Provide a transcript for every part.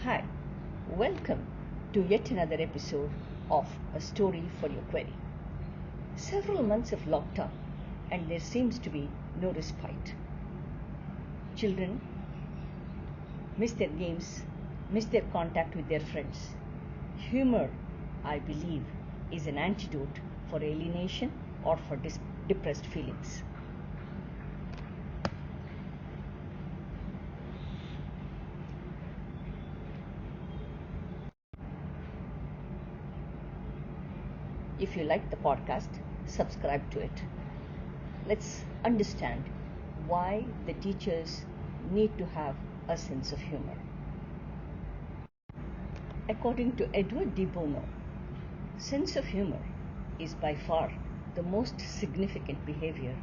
Hi, welcome to yet another episode of A Story for Your Query. Several months of lockdown, and there seems to be no respite. Children miss their games, miss their contact with their friends. Humor, I believe, is an antidote for alienation or for depressed feelings. If you like the podcast, subscribe to it. Let's understand why the teachers need to have a sense of humor. According to Edward de Bono, sense of humor is by far the most significant behavior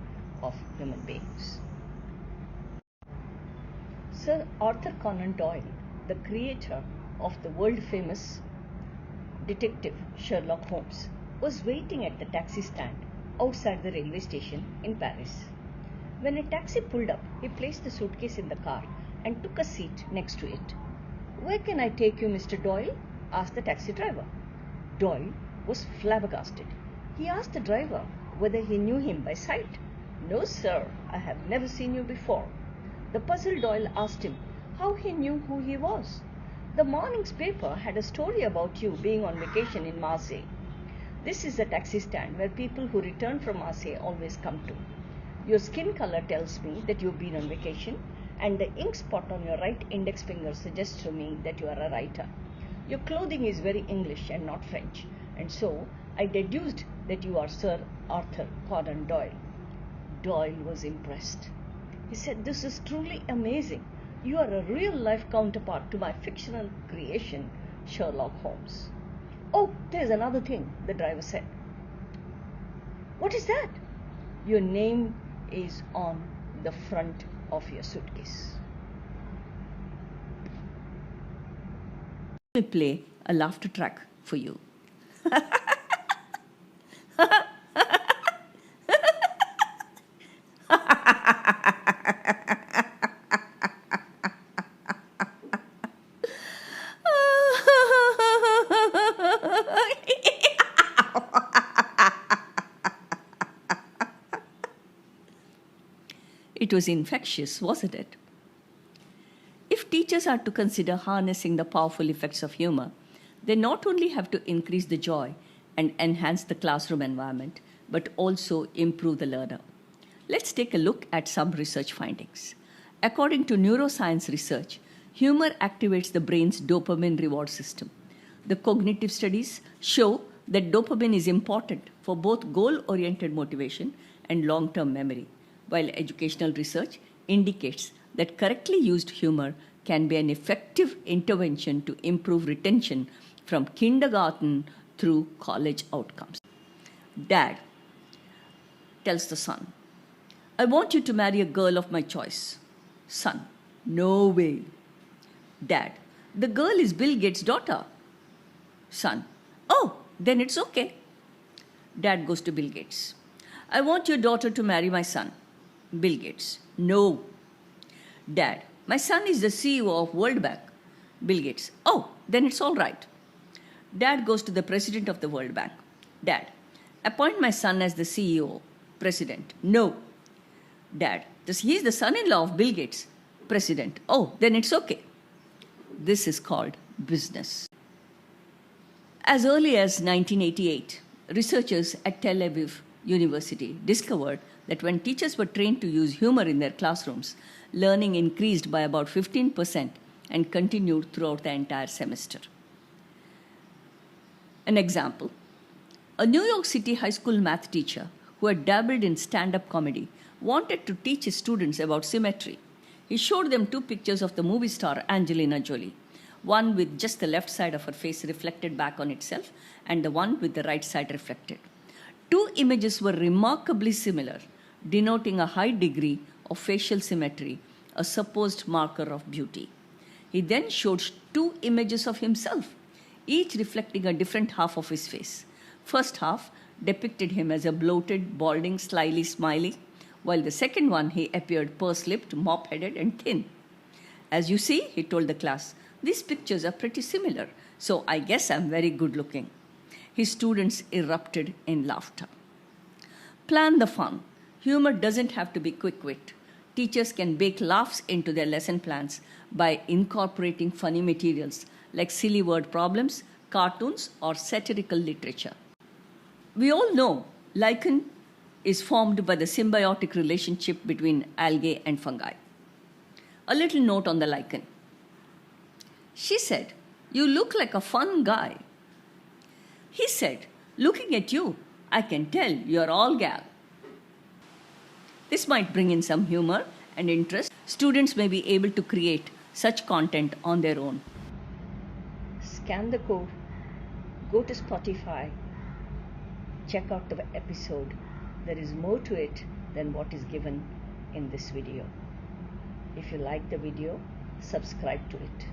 of human beings. Sir Arthur Conan Doyle, the creator of the world-famous detective Sherlock Holmes, was waiting at the taxi stand outside the railway station in Paris. When a taxi pulled up, he placed the suitcase in the car and took a seat next to it. "Where can I take you, Mr. Doyle?" asked the taxi driver. Doyle was flabbergasted. He asked the driver whether he knew him by sight. "No, sir, I have never seen you before." The puzzled Doyle asked him how he knew who he was. "The morning's paper had a story about you being on vacation in Marseille. This is the taxi stand where people who return from Marseille always come to. Your skin color tells me that you've been on vacation, and the ink spot on your right index finger suggests to me that you are a writer. Your clothing is very English and not French, and so I deduced that you are Sir Arthur Conan Doyle." Doyle was impressed. He said, "This is truly amazing. You are a real-life counterpart to my fictional creation, Sherlock Holmes." "Oh, there's another thing," the driver said. "What is that?" "Your name is on the front of your suitcase." Let me play a laughter track for you. It was infectious, wasn't it? If teachers are to consider harnessing the powerful effects of humor, they not only have to increase the joy and enhance the classroom environment, but also improve the learner. Let's take a look at some research findings. According to neuroscience research, humor activates the brain's dopamine reward system. The cognitive studies show that dopamine is important for both goal-oriented motivation and long-term memory, while educational research indicates that correctly used humor can be an effective intervention to improve retention from kindergarten through college outcomes. Dad tells the son, "I want you to marry a girl of my choice." Son, "No way." Dad, "The girl is Bill Gates' daughter." Son, "Oh, then it's okay." Dad goes to Bill Gates. "I want your daughter to marry my son." Bill Gates, "No." Dad, "My son is the CEO of World Bank." Bill Gates, "Oh, then it's all right." Dad goes to the president of the World Bank. Dad, "Appoint my son as the CEO." President, "No." Dad, "He's the son-in-law of Bill Gates." President, "Oh, then it's okay." This is called business. As early as 1988, researchers at Tel Aviv University discovered that when teachers were trained to use humor in their classrooms, learning increased by about 15% and continued throughout the entire semester. An example: a New York City high school math teacher who had dabbled in stand-up comedy wanted to teach his students about symmetry. He showed them two pictures of the movie star Angelina Jolie, one with just the left side of her face reflected back on itself and the one with the right side reflected. Two images were remarkably similar, denoting a high degree of facial symmetry, a supposed marker of beauty. He then showed two images of himself, each reflecting a different half of his face. First half depicted him as a bloated, balding, slyly smiley, while the second one he appeared purse-lipped, mop-headed and thin. "As you see," he told the class, These pictures are pretty similar, so I guess I'm very good looking. His students erupted in laughter. Plan the fun. Humor doesn't have to be quick wit. Teachers can bake laughs into their lesson plans by incorporating funny materials like silly word problems, cartoons, or satirical literature. We all know lichen is formed by the symbiotic relationship between algae and fungi. A little note on the lichen. She said, "You look like a fun guy." He said, "Looking at you, I can tell you're all gal." This might bring in some humor and interest. Students may be able to create such content on their own. Scan the code, go to Spotify, check out the episode. There is more to it than what is given in this video. If you like the video, subscribe to it.